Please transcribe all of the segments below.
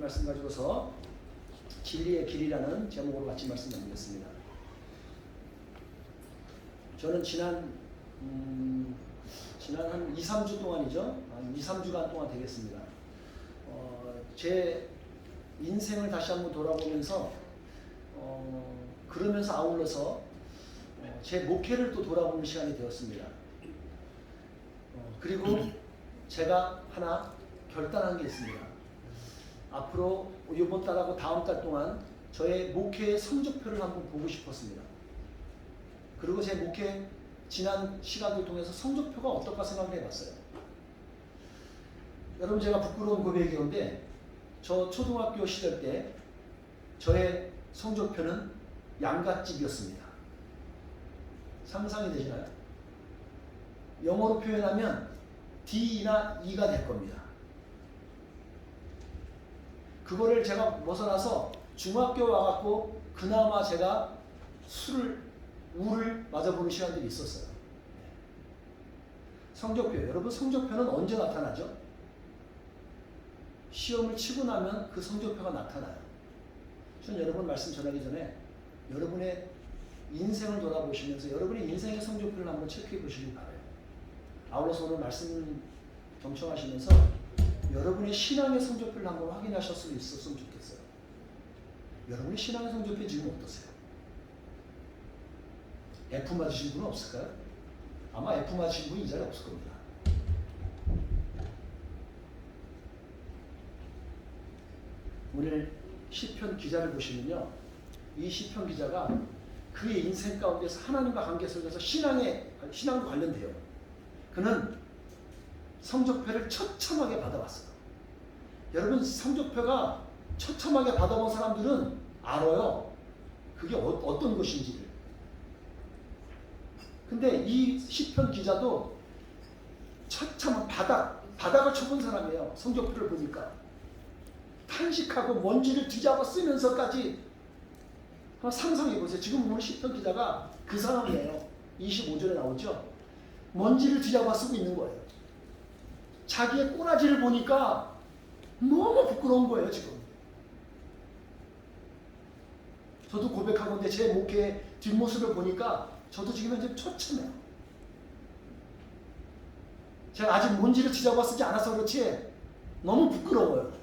말씀 가지고서 진리의 길이라는 제목으로 같이 말씀 나누겠습니다. 저는 지난 한 2, 3주 동안이죠. 한 2, 3주간 동안 되겠습니다. 제 인생을 다시 한번 돌아보면서 그러면서 아울러서 제 목회를 또 돌아보는 시간이 되었습니다. 그리고 제가 하나 결단한 게 있습니다. 앞으로 이번 달하고 다음 달 동안 저의 목회의 성적표를 한번 보고 싶었습니다. 그리고 제 목회 지난 시간을 통해서 성적표가 어떨까 생각을 해봤어요. 여러분, 제가 부끄러운 고백이었는데 저 초등학교 시절 때 저의 성적표는 양갓집이었습니다. 상상이 되시나요? 영어로 표현하면 D나 E가 될 겁니다. 그거를 제가 벗어나서 중학교 와갖고 그나마 제가 우를 맞아보는 시간들이 있었어요. 성적표, 여러분 성적표는 언제 나타나죠? 시험을 치고 나면 그 성적표가 나타나요. 저는 여러분 말씀 전하기 전에 여러분의 인생을 돌아보시면서 여러분의 인생의 성적표를 한번 체크해 보시길 바라요. 아울러서 오늘 말씀 경청하시면서 여러분의 신앙의 성적표를 한번 확인하실 수 있었으면 좋겠어요. 여러분의 신앙의 성적표 지금 어떠세요? F 맞으신 분은 없을까요? 아마 F 맞으신 분이 이 자리에 없을 겁니다. 오늘 시편 기자를 보시면요, 이 시편 기자가 그의 인생 가운데서 하나님과 관계 속에서 신앙도 관련돼요. 그는 성적표를 처참하게 받아봤어요. 여러분, 성적표가 처참하게 받아본 사람들은 알아요. 그게 어떤 것인지를. 근데 이 시편 기자도 처참한 바닥을 쳐본 사람이에요. 성적표를 보니까. 탄식하고 먼지를 뒤잡아 쓰면서까지 한번 상상해 보세요. 지금 오늘 시편 기자가 그 사람이에요. 25절에 나오죠. 먼지를 뒤잡아 쓰고 있는 거예요. 자기의 꼬라지를 보니까 너무 부끄러운 거예요, 지금. 저도 고백하건대 제 목회의 뒷모습을 보니까 저도 지금 현재 처참해요. 제가 아직 먼지를 뒤잡아 쓰지 않아서 그렇지 너무 부끄러워요.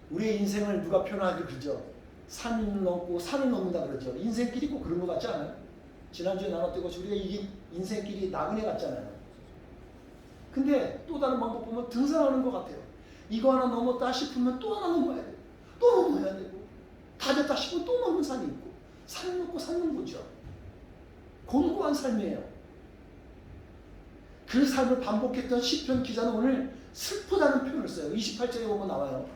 우리의 인생을 누가 표현하기 그러죠. 산을 넘고 산을 넘는다 그러죠. 인생길이 꼭 그런 것 같지 않아요? 지난주에 나눴던 것이 우리가 이긴 인생길이 나그네 같잖아요. 근데 또 다른 방법 보면 등산하는 것 같아요. 이거 하나 넘었다 싶으면 또 하나 넘어야 돼요. 또 넘어야 되고 다 됐다 싶으면 또 넘는 산이 있고 산 넘고 산 넘는 거죠. 곤고한 삶이에요. 그 삶을 반복했던 시편 기자는 오늘 슬프다는 표현을 써요. 28절에 보면 나와요.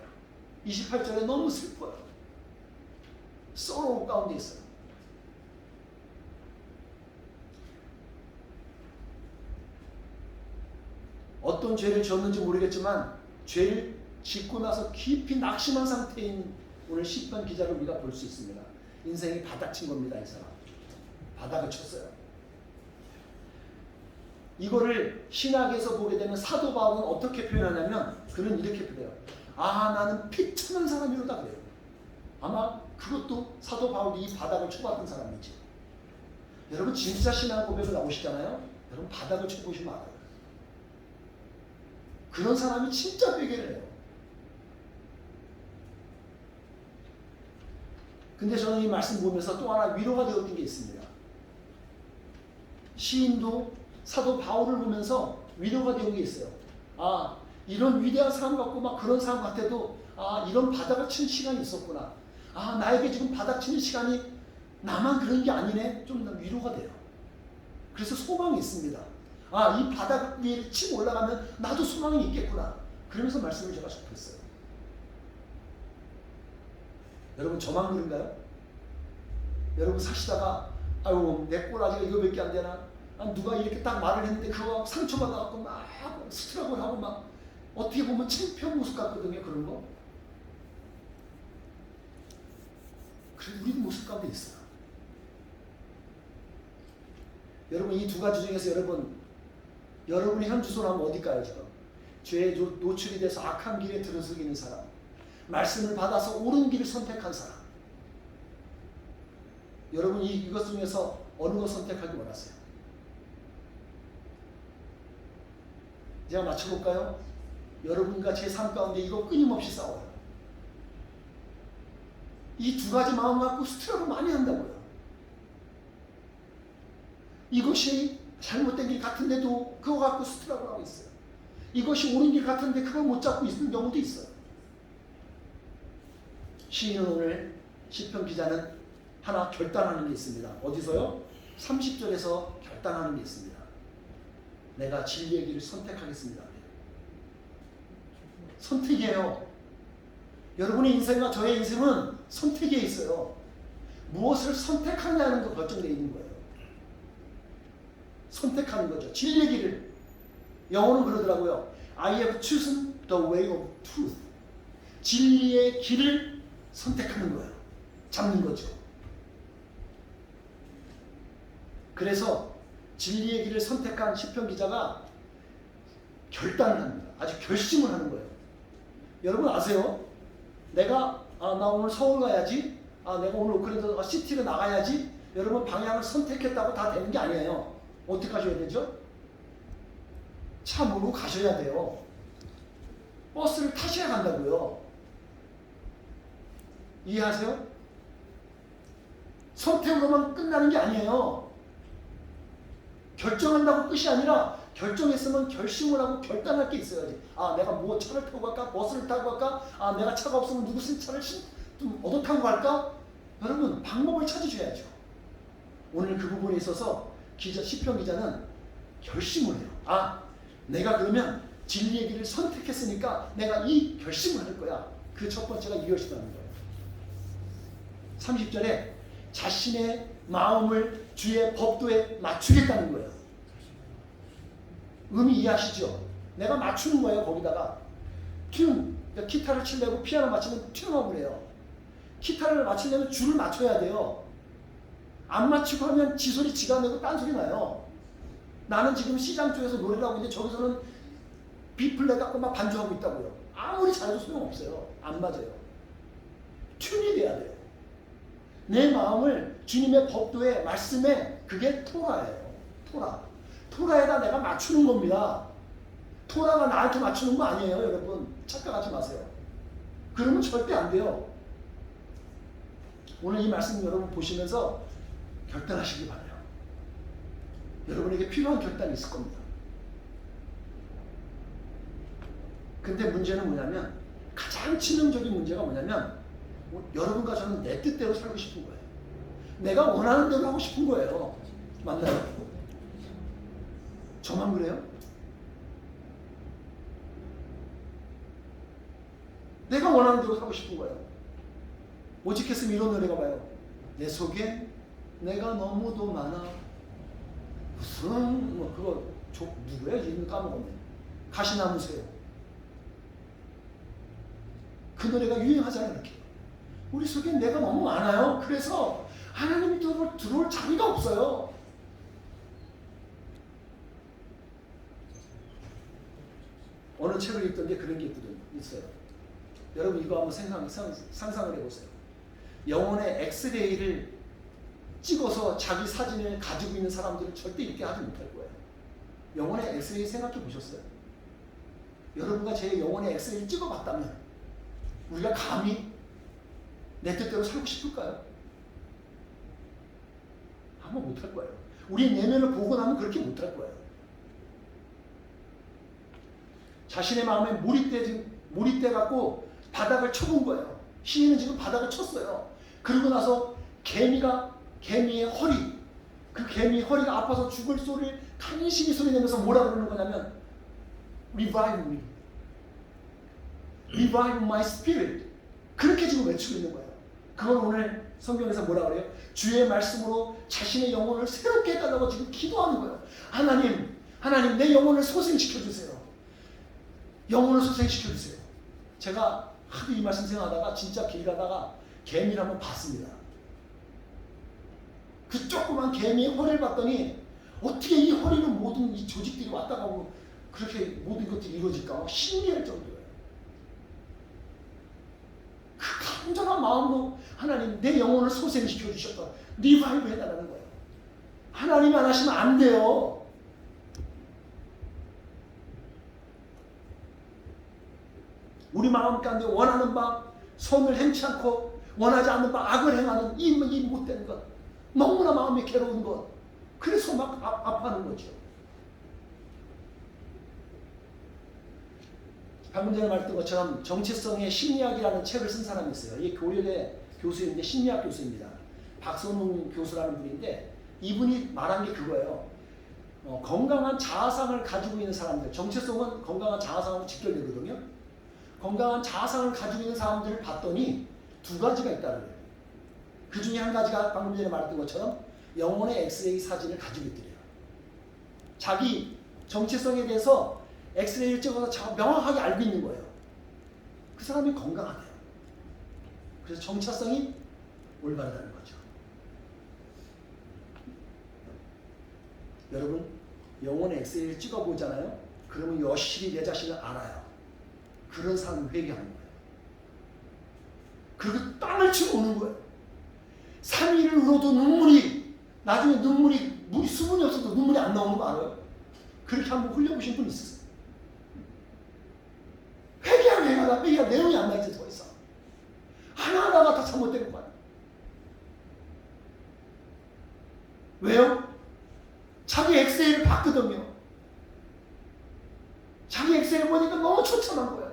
28절에 너무 슬퍼요. sorrow 가운데 있어요. 어떤 죄를 지었는지 모르겠지만 죄를 짓고 나서 깊이 낙심한 상태인 오늘 시편 기자를 우리가 볼 수 있습니다. 인생이 바닥친 겁니다. 이 사람. 바닥을 쳤어요. 이거를 신학에서 보게 되면 사도 바울은 어떻게 표현하냐면 그는 이렇게 표현해요. 나는 피천한 사람이로다 그래요. 아마 그것도 사도 바울이 이 바닥을 쳐봤던 사람이지. 여러분 진짜 신앙 고백을 나오시잖아요. 여러분 바닥을 쳐보시면 알아요. 그런 사람이 진짜 회개를 해요. 근데 저는 이 말씀 보면서 또 하나 위로가 되었던 게 있습니다. 시인도 사도 바울을 보면서 위로가 되는 게 있어요. 이런 위대한 사람 같고 막 그런 사람 같아도 이런 바닥을 치는 시간이 있었구나. 나에게 지금 바닥 치는 시간이 나만 그런 게 아니네. 좀 위로가 돼요. 그래서 소망이 있습니다. 이 바닥 위에 치고 올라가면 나도 소망이 있겠구나. 그러면서 말씀을 제가 접했어요. 여러분 저만 그런가요? 여러분 사시다가 내 꼬라지가 이거밖에 안 되나? 누가 이렇게 딱 말을 했는데 그거 상처받아갖고 막 스트럭을 하고 막 어떻게 보면 창피한 모습 같거든요. 그런 거. 그래도 우리도 모습 가운데 있어요. 여러분 이 두 가지 중에서 여러분의 현 주소로 하면 어딜까요 지금? 죄에 노출이 돼서 악한 길에 들어서기는 사람, 말씀을 받아서 옳은 길을 선택한 사람. 여러분 이것 중에서 어느 것 선택하기 원하세요? 제가 맞춰볼까요? 여러분과 제 삶 가운데 이거 끊임없이 싸워요. 이 두 가지 마음 갖고 스트럭을 많이 한다고요. 이것이 잘못된 길 같은데도 그거 갖고 스트럭을 하고 있어요. 이것이 옳은 길 같은데 그걸 못 잡고 있는 경우도 있어요. 시인은 오늘 시편 기자는 하나 결단하는 게 있습니다. 어디서요? 30절에서 결단하는 게 있습니다. 내가 진리의 길을 선택하겠습니다. 선택이에요. 여러분의 인생과 저의 인생은 선택에 있어요. 무엇을 선택하냐는 거 결정되어 있는 거예요. 선택하는 거죠. 진리의 길을. 영어는 그러더라고요. I have chosen the way of truth. 진리의 길을 선택하는 거예요. 잡는 거죠. 그래서 진리의 길을 선택한 시편 기자가 결단을 합니다. 아주 결심을 하는 거예요. 여러분 아세요? 내가 나 오늘 서울 가야지. 내가 오늘 오클랜드 시티로 나가야지. 여러분 방향을 선택했다고 다 되는 게 아니에요. 어떻게 하셔야 되죠? 차 몰고 가셔야 돼요. 버스를 타셔야 간다고요. 이해하세요? 선택으로만 끝나는 게 아니에요. 결정한다고 끝이 아니라 결정했으면 결심을 하고 결단할 게 있어야지. 내가 뭐 차를 타고 갈까? 버스를 타고 갈까? 내가 차가 없으면 누구 쓴 차를 좀 얻어 타고 갈까? 여러분 방법을 찾으셔야죠. 오늘 그 부분에 있어서 시편 기자는 결심을 해요. 내가 그러면 진리의 길을 선택했으니까 내가 이 결심을 할 거야. 그 첫 번째가 이 결심하는 거예요. 30절에 자신의 마음을 주의 법도에 맞추겠다는 거예요. 의미 이해하시죠? 내가 맞추는 거예요. 거기다가 그러니까 기타를 치려고 피아노 맞추면 튠업을 해요. 기타를 맞추려면 줄을 맞춰야 돼요. 안 맞추고 하면 지 소리 지가 내고 딴 소리 나요. 나는 지금 시장 쪽에서 노래를 하고 있는데 저기서는 B플랫 갖고 막 반주하고 있다고요. 아무리 잘해도 소용없어요. 안 맞아요. 튠이 돼야 돼요. 내 마음을 주님의 법도에 말씀에 그게 토라예요. 토라에다 내가 맞추는 겁니다. 토라가 나한테 맞추는 거 아니에요. 여러분 착각하지 마세요. 그러면 절대 안 돼요. 오늘 이 말씀 여러분 보시면서 결단하시기 바라요. 여러분에게 필요한 결단이 있을 겁니다. 근데 문제는 뭐냐면 가장 치명적인 문제가 뭐냐면 여러분과 저는 내 뜻대로 살고 싶은 거예요. 내가 원하는 대로 하고 싶은 거예요. 맞나요? 저만 그래요? 내가 원하는 대로 하고 싶은 거예요. 오직했으면 이런 노래가 봐요. 내 속엔 내가 너무도 많아. 무슨 그거 누구야? 이름 까먹었네. 가시나무새요. 그 노래가 유행하잖아요. 이렇게. 우리 속엔 내가 너무 많아요. 그래서 하나님이 들어올 자리가 없어요. 어느 책을 읽던 게 그런 게 있어요. 여러분 이거 한번 상상을 해보세요. 영혼의 엑스레이를 찍어서 자기 사진을 가지고 있는 사람들은 절대 이렇게 하지 못할 거예요. 영혼의 엑스레이 생각해 보셨어요? 여러분과 제 영혼의 엑스레이를 찍어봤다면 우리가 감히 내 뜻대로 살고 싶을까요? 아마 못할 거예요. 우리 내면을 보고 나면 그렇게 못할 거예요. 자신의 마음에 몰입돼 갖고 바닥을 쳐본 거예요. 시인은 지금 바닥을 쳤어요. 그러고 나서 개미의 허리, 그 개미 허리가 아파서 죽을 소리를 간신히 소리 내면서 뭐라 그러는 거냐면 Revive me. Revive my spirit. 그렇게 지금 외치고 있는 거예요. 그건 오늘 성경에서 뭐라 그래요? 주의 말씀으로 자신의 영혼을 새롭게 해달라고 지금 기도하는 거예요. 하나님 내 영혼을 소생시켜주세요. 영혼을 소생시켜주세요. 제가 하도 이 말씀 생각하다가 진짜 길 가다가 개미를 한번 봤습니다. 그 조그만 개미의 허리를 봤더니 어떻게 이 허리는 모든 이 조직들이 왔다 가고 그렇게 모든 것들이 이루어질까? 신기할 정도예요. 그 간절한 마음으로 하나님 내 영혼을 소생시켜 주셨다. 리바이브 해달라는 거예요. 하나님이 안 하시면 안 돼요. 우리 마음 가운데 원하는 바 선을 행치 않고 원하지 않는 바 악을 행하는 이 못된 것, 너무나 마음이 괴로운 것, 그래서 막 아파하는 거죠. 방금 전에 말했던 것처럼 정체성의 심리학이라는 책을 쓴 사람이 있어요. 이 교련의 교수인데 심리학 교수입니다. 박선웅 교수라는 분인데 이분이 말한 게 그거예요. 건강한 자아상을 가지고 있는 사람들, 정체성은 건강한 자아상하고 직결되거든요. 건강한 자아상을 가지고 있는 사람들을 봤더니 두 가지가 있다는 거예요. 그 중에 한 가지가 방금 전에 말했던 것처럼 영혼의 엑스레이 사진을 가지고 있더래요. 자기 정체성에 대해서 엑스레이를 찍어서 명확하게 알고 있는 거예요. 그 사람이 건강하대요. 그래서 정체성이 올바르다는 거죠. 여러분, 영혼의 엑스레이를 찍어보잖아요. 그러면 여실히 내 자신을 알아요. 그런 사람은 회개하는 거예요. 그리고 땅을 치고 우는 거예요. 3일을 울어도 눈물이, 나중에 물이 수분이 없어도 눈물이 안 나오는 거 알아요? 그렇게 한번 흘려보신 분 있으세요? 회개가 내용이 안 나지 더 이상. 하나하나가 다 잘못된 거예요. 왜요? 자기 엑셀을 봤거든요. 자기 엑셀을 보니까 너무 처참한 거예요.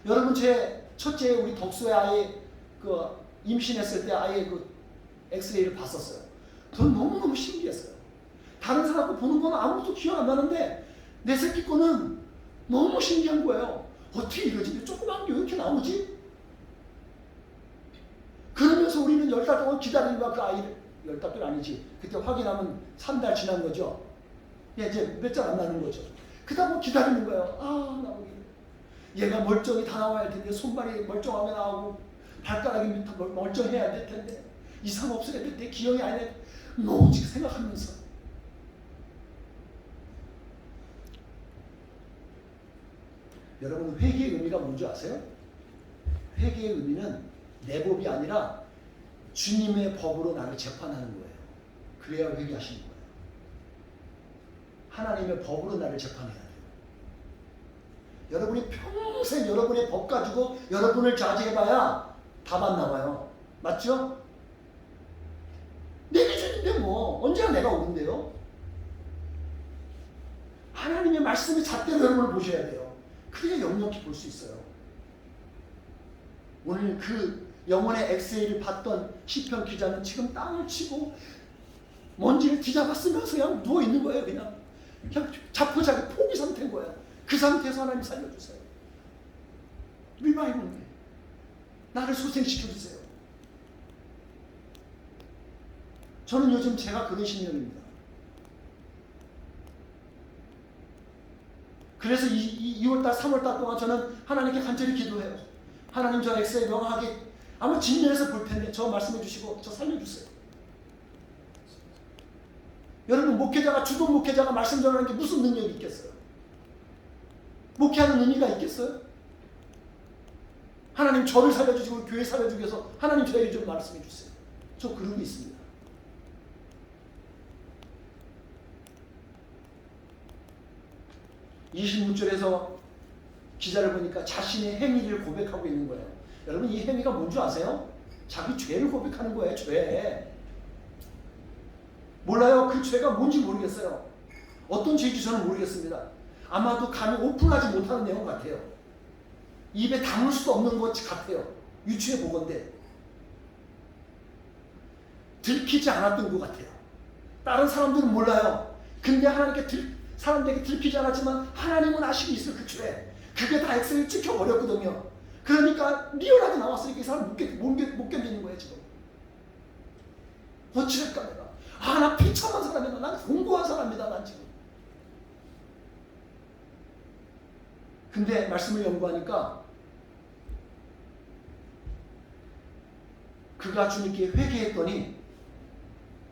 여러분, 제 첫째 우리 덕수의 아이 임신했을 때 아이의 엑스레이를 봤었어요. 저는 너무너무 신기했어요. 다른 사람 거 보는 건 아무것도 기억 안 나는데 내 새끼 거는 너무 신기한 거예요. 어떻게 이러지? 조그만 게 왜 이렇게 나오지? 그러면서 우리는 10달 동안 기다리니까 그 아이를, 10달도 아니지, 그때 확인하면 3달 지난 거죠. 이제 몇 달 안 나는 거죠. 그다음 기다리는 거예요. 나오기. 얘가 멀쩡히 다 나와야 될 텐데, 손발이 멀쩡하게 나오고 발가락이 멀쩡해야 될 텐데, 이상 없어야 될 텐데, 기억이 안 나. 너무 지금 생각하면서. 여러분, 회개의 의미가 뭔지 아세요? 회개의 의미는 내 법이 아니라 주님의 법으로 나를 재판하는 거예요. 그래야 회개하시는 거예요. 하나님의 법으로 나를 재판해야 돼요. 여러분이 평생 여러분의 법 가지고 여러분을 자제해봐야 답 안 나와요. 맞죠? 내 기준인데 뭐 언제나 내가 옳은데요. 하나님의 말씀의 잣대로 여러분을 보셔야 돼요. 그래야 역력히 볼 수 있어요. 오늘 그 영혼의 엑스레이를 봤던 시편 기자는 지금 땅을 치고 먼지를 뒤잡아 쓰면서 그냥 누워있는 거예요. 그냥 자포자기 포기 상태인 거예요. 그 상태에서 하나님 살려주세요. 리바이벌, 나를 소생시켜주세요. 저는 요즘 제가 그런 신념입니다. 그래서 2월달, 3월달 동안 저는 하나님께 간절히 기도해요. 하나님, 저 엑스레이 명확하게 아마 진면에서 볼 텐데 저 말씀해 주시고 저 살려주세요. 여러분, 주도 목회자가 말씀 전하는 게 무슨 능력이 있겠어요? 목회하는 의미가 있겠어요? 하나님 저를 살려주시고 교회 살려주기 위해서 하나님 저에게 좀 말씀해 주세요. 저 그러고 있습니다. 이 26절에서 기자를 보니까 자신의 행위를 고백하고 있는 거예요. 여러분, 이 행위가 뭔지 아세요? 자기 죄를 고백하는 거예요. 죄. 몰라요. 그 죄가 뭔지 모르겠어요. 어떤 죄인지 저는 모르겠습니다. 아마도 감히 오픈하지 못하는 내용 같아요. 입에 담을 수도 없는 것 같아요. 유추해 보건대. 들키지 않았던 것 같아요. 다른 사람들은 몰라요. 근데 사람들에게 들키지 않았지만 하나님은 아시고 있어요. 그 죄. 그게 다 엑셀에 찍혀버렸거든요. 그러니까 리얼하게 나왔으니까 이 사람 못 견디는 거예요. 지금. 어찌될까 내가. 나 비참한 사람이다. 난 공고한 사람이다. 난 지금. 근데 말씀을 연구하니까 그가 주님께 회개했더니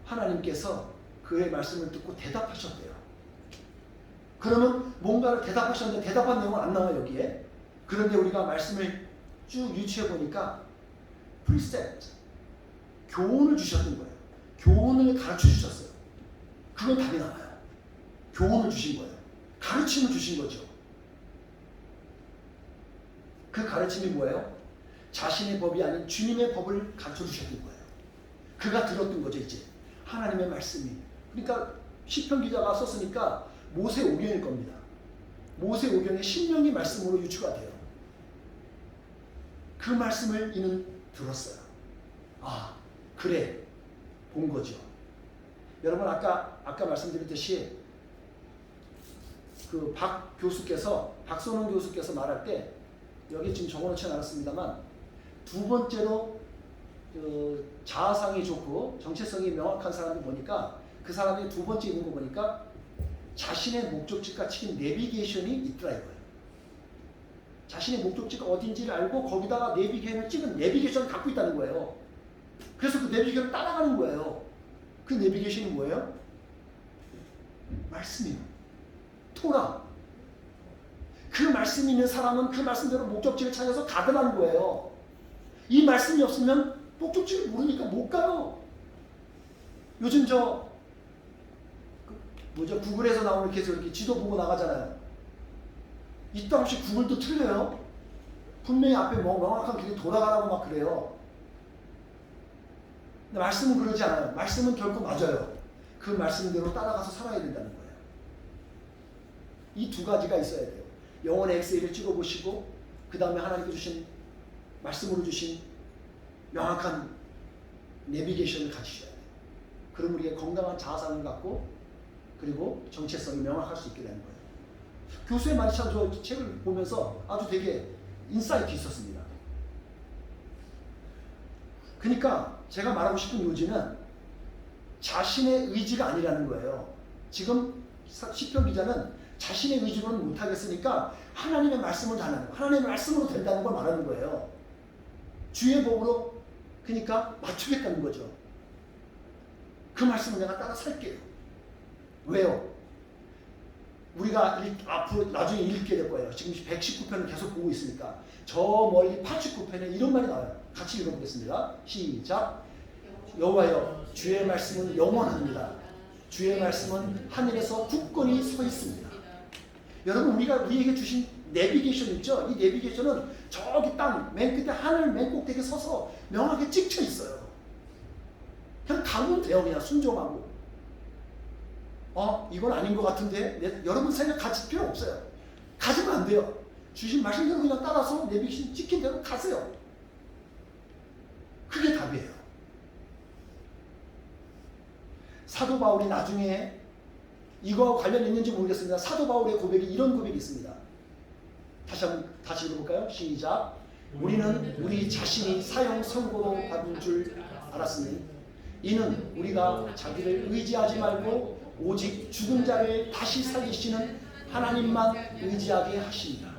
하나님께서 그의 말씀을 듣고 대답하셨대요. 그러면 뭔가를 대답하셨는데 대답한 내용은 안 나와요 여기에. 그런데 우리가 말씀을 쭉 유추해 보니까 프리셉트, 교훈을 주셨던 거예요. 교훈을 가르쳐 주셨어요. 그건 답이 나와요. 교훈을 주신 거예요. 가르침을 주신 거죠. 그 가르침이 뭐예요? 자신의 법이 아닌 주님의 법을 가르쳐 주셨던 거예요. 그가 들었던 거죠 이제. 하나님의 말씀이. 그러니까 시편 기자가 썼으니까 모세오경일 겁니다. 모세오경의 신명기 말씀으로 유추가 돼요. 그 말씀을 이는 들었어요. 아, 그래. 본 거죠. 여러분 아까 말씀드렸듯이 그 박선원 교수께서 말할 때 여기 지금 적어놓지 않았습니다만 두 번째로 자아상이 좋고 정체성이 명확한 사람을 보니까 그 사람이 두 번째 있는 거 보니까 자신의 목적지가 치킨 내비게이션이 있더라 이거예요. 자신의 목적지가 어딘지를 알고 거기다가 내비게이션을 찍은 내비게이션을 갖고 있다는 거예요. 그래서 그 내비게이션을 따라가는 거예요. 그 내비게이션이 뭐예요? 말씀이에요. 토라. 그 말씀이 있는 사람은 그 말씀대로 목적지를 찾아서 가더라는 거예요. 이 말씀이 없으면 목적지를 모르니까 못 가요. 요즘 구글에서 나오는 이렇게 지도 보고 나가잖아요. 이따 없이 구글도 틀려요. 분명히 앞에 명확한 길이 돌아가라고 막 그래요. 근데 말씀은 그러지 않아요. 말씀은 결코 맞아요. 그 말씀대로 따라가서 살아야 된다는 거예요. 이 두 가지가 있어야 돼요. 영혼의 엑세이를 찍어보시고 그 다음에 하나님께 주신 말씀으로 주신 명확한 내비게이션을 가지셔야 돼요. 그럼 우리가 건강한 자아상을 갖고 그리고 정체성이 명확할 수 있게 되는 거예요. 교수의 말이 참 저 책을 보면서 아주 되게 인사이트 있었습니다. 그러니까 제가 말하고 싶은 요지는 자신의 의지가 아니라는 거예요. 지금 시편 기자는 자신의 의지로는 못하겠으니까 하나님의 말씀을 다하는 거예요. 하나님의 말씀으로 된다는 걸 말하는 거예요. 주의 법으로 그러니까 맞추겠다는 거죠. 그 말씀을 내가 따라 살게요. 왜요? 우리가 앞으로 나중에 읽게 될 거예요. 지금 119편을 계속 보고 있으니까 저 멀리 89편에 이런 말이 나와요. 같이 읽어보겠습니다. 시작. 여호와여 주의 말씀은 영원합니다. 주의 말씀은 하늘에서 굳건히 서 있습니다. 여러분 우리에게 주신 내비게이션 있죠? 이 내비게이션은 저기 땅 맨 끝에 하늘 맨 꼭대기에 서서 명확하게 찍혀 있어요. 그냥 가면 돼요. 그냥 순종하고. 이건 아닌 것 같은데 여러분 생각 가질 필요 없어요. 가지면 안 돼요. 주신 말씀대로 그냥 따라서 내비게이션 찍힌 대로 가세요. 그게 답이에요. 사도 바울이 나중에 이거와 관련 있는지 모르겠습니다. 사도 바울의 고백이 이런 고백이 있습니다. 다시 읽어볼까요? 시작. 우리는 우리 자신이 사형 선고로 받은 줄 알았으니 이는 우리가 자기를 의지하지 말고 오직 죽은 자를 다시 살리시는 하나님만 의지하게 하십니다.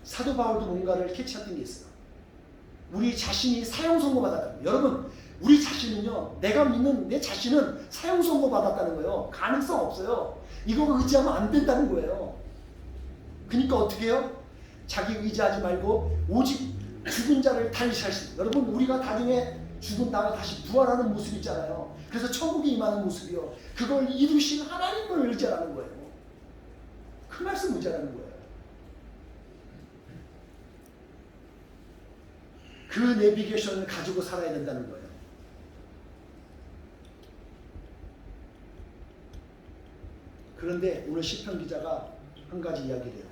사도 바울도 뭔가를 캐치했던 게 있어요. 우리 자신이 사형 선고 받았다. 여러분 우리 자신은요, 내가 믿는 내 자신은 사형 선고 받았다는 거예요. 가능성 없어요. 이거 의지하면 안 된다는 거예요. 그러니까 어떻게 해요? 자기 의지하지 말고 오직 죽은 자를 다시 살리십니다. 여러분 우리가 나중에 죽은 다음에 다시 부활하는 모습 있잖아요. 그래서 천국에 임하는 모습이요. 그걸 이루신 하나님을 의지하는 거예요. 그 말씀 의지하는 거예요. 그 내비게이션을 가지고 살아야 된다는 거예요. 그런데 오늘 시편 기자가 한 가지 이야기를 해요.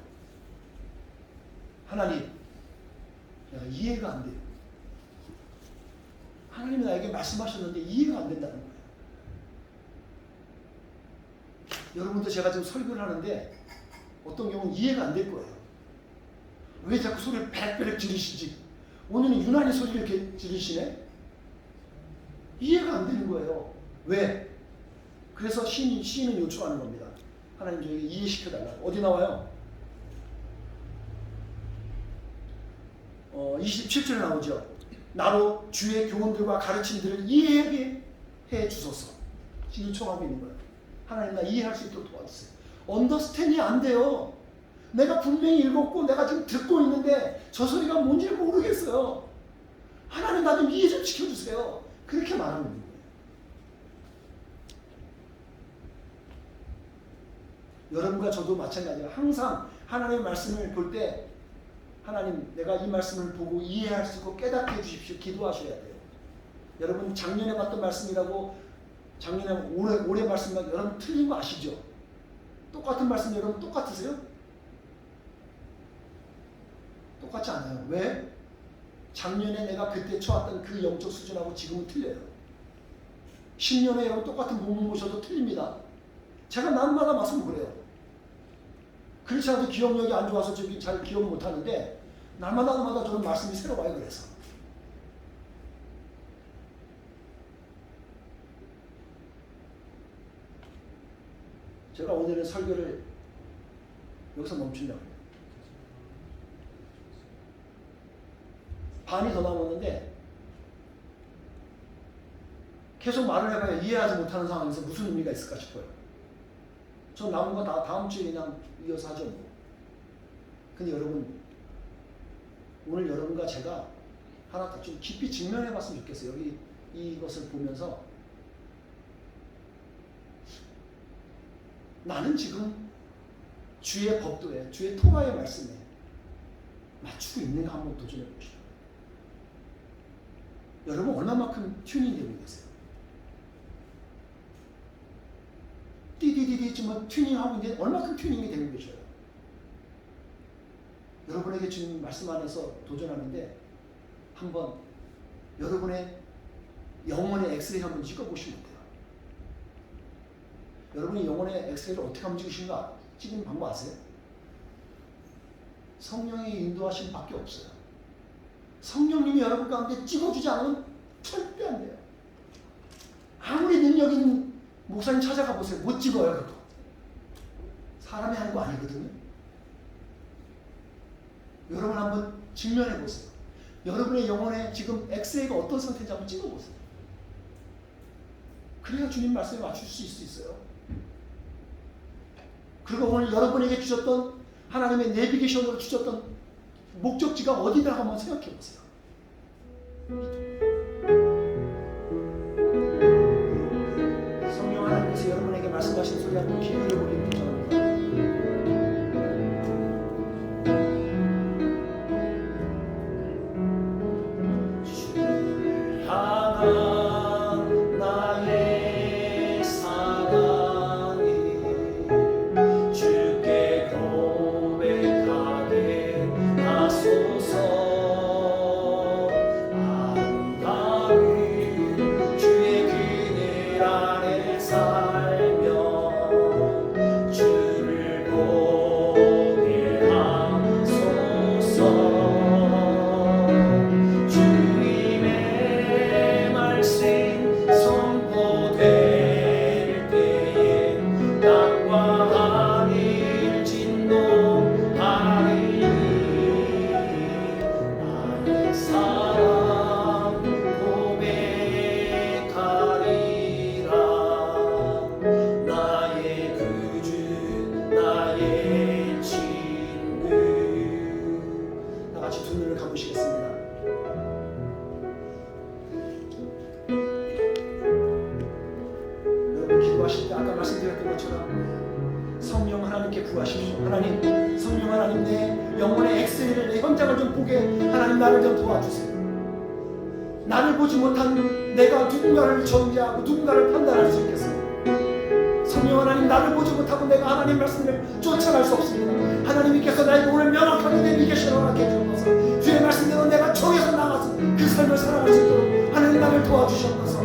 하나님, 이해가 안 돼요. 하나님이 나에게 말씀하셨는데 이해가 안 된다는 거예요. 여러분도 제가 지금 설교를 하는데 어떤 경우는 이해가 안 될 거예요. 왜 자꾸 소리를 빽빽 지르시지? 오늘은 유난히 소리를 이렇게 지르시네? 이해가 안 되는 거예요. 왜? 그래서 시인은 요청하는 겁니다. 하나님 저에게 이해시켜달라고. 어디 나와요? 27절에 나오죠. 나로 주의 교훈들과 가르침들을 이해하게 해 주소서. 요청하고 있는 거예요. 하나님 나 이해할 수 있도록 도와주세요. 언더스탠이 안 돼요. 내가 분명히 읽었고 내가 지금 듣고 있는데 저 소리가 뭔지 모르겠어요. 하나님 나 좀 이해 좀 시켜주세요. 그렇게 말하는 거예요. 여러분과 저도 마찬가지예요. 항상 하나님의 말씀을 볼 때 하나님 내가 이 말씀을 보고 이해할 수 있고 깨닫게 해주십시오. 기도하셔야 돼요. 여러분 작년에 봤던 말씀이라고 작년에 올해 말씀이라고 여러분 틀린 거 아시죠? 똑같은 말씀 여러분 똑같으세요? 똑같지 않아요. 왜? 작년에 내가 그때 처했던 그 영적 수준하고 지금은 틀려요. 10년에 여러분 똑같은 본문 보셔도 틀립니다. 제가 날마다 말씀 그래요. 그렇지 않아도 기억력이 안 좋아서 저기 잘 기억 못하는데 날마다 저는 말씀이 새로 와요. 그래서 제가 오늘은 설교를 여기서 멈춘다고 해요. 반이 더 남았는데 계속 말을 해봐야 이해하지 못하는 상황에서 무슨 의미가 있을까 싶어요. 전 남은 거 다 다음 주에 그냥 이어서 하죠. 뭐. 근데 여러분 오늘 여러분과 제가 하나 딱 좀 깊이 직면해 봤으면 좋겠어요. 여기 이것을 보면서 나는 지금 주의 법도에 주의 토라의 말씀에 맞추고 있는가 한번 도전해 보시죠. 여러분 얼마만큼 튜닝 되고 계세요? 띠디디디 지금 튜닝하고 있는데 얼마큼 튜닝이 되고 계셔요? 여러분에게 주님 말씀 안에서 도전하는데 한번 여러분의 영혼의 엑스레이 한번 찍어보시면 돼요. 여러분이 영혼의 엑스레이를 어떻게 하면 찍으시는가? 찍는 방법 아세요? 성령의 인도하심 밖에 없어요. 성령님이 여러분 가운데 찍어주지 않으면 절대 안 돼요. 아무리 능력 있는 목사님 찾아가 보세요. 못 찍어요. 그거. 사람이 하는 거 아니거든요. 여러분 한번 직면해 보세요. 여러분의 영혼에 지금 엑스레이가 어떤 상태인지 한번 찍어보세요. 그래야 주님 말씀에 맞출 수 있어요. 그리고 오늘 여러분에게 주셨던 하나님의 내비게이션으로 주셨던 목적지가 어디나 한번 생각해 보세요. 성령 하나님께서 여러분에게 말씀하신 소리 한번 귀 기울여보기를 바랍니다. 나를 보지 못한 내가 누군가를 정죄하고 누군가를 판단할 수 있겠어요. 성령 하나님, 나를 보지 못하고 내가 하나님 말씀을 쫓아갈 수 없습니다. 하나님께서 나에게 오늘 명확하게 내비게이션을 허락해 주셔서 주의 말씀대로 내가 정해서 나가서 그 삶을 살아갈 수 있도록 하나님 나를 도와주셨소서.